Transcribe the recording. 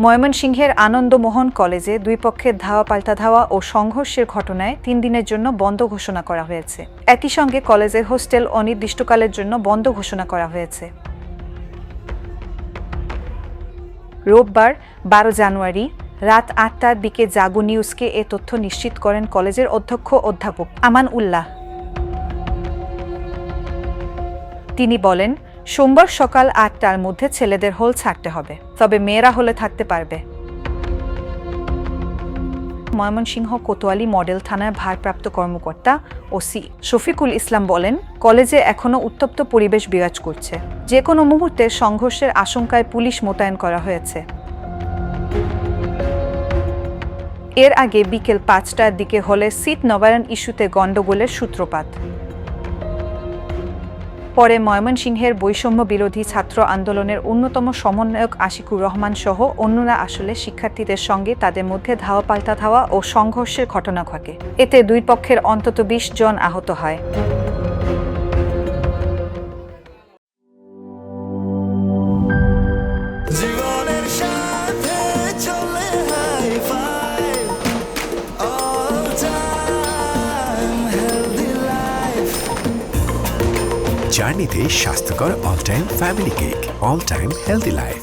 ময়মনসিংহের আনন্দমোহন কলেজে দুই পক্ষের ধাওয়া পাল্টা ধাওয়া ও সংঘর্ষের ঘটনায় ৩ দিনের জন্য বন্ধ ঘোষণা করা হয়েছে। একই সঙ্গে কলেজের হোস্টেল অনির্দিষ্টকালের জন্য বন্ধ ঘোষণা করা হয়েছে। রোববার ১২ জানুয়ারি রাত ৮টার দিকে জাগো নিউজকে এ তথ্য নিশ্চিত করেন কলেজের অধ্যক্ষ অধ্যাপক আমান উল্লাহ। তিনি বলেন, সোমবার সকাল ৮টার মধ্যে ছেলেদের হল ছাড়তে হবে, তবে মেয়েরা হলে থাকতে পারবে। ময়মনসিংহ কোতোয়ালি মডেল থানার ভারপ্রাপ্ত কর্মকর্তা ওসি শফিকুল ইসলাম বলেন, কলেজে এখনও উত্তপ্ত পরিবেশ বিরাজ করছে। যে কোনো মুহূর্তে সংঘর্ষের আশঙ্কায় পুলিশ মোতায়েন করা হয়েছে। এর আগে বিকেল ৫টার দিকে হলে সিট নবায়ন ইস্যুতে গণ্ডগোলের সূত্রপাত। পরে ময়মনসিংহের বৈষম্য বিরোধী ছাত্র আন্দোলনের অন্যতম সমন্বয়ক আশিকুর রহমান সহ অন্যরা আসলে শিক্ষার্থীদের সঙ্গে তাদের মধ্যে ধাওয়া পাল্টা ধাওয়া ও সংঘর্ষের ঘটনা ঘটে। এতে দুই পক্ষের অন্তত ২০ জন আহত হয়। জার্নিতে স্বাস্থ্যকর all time family cake, all time healthy life.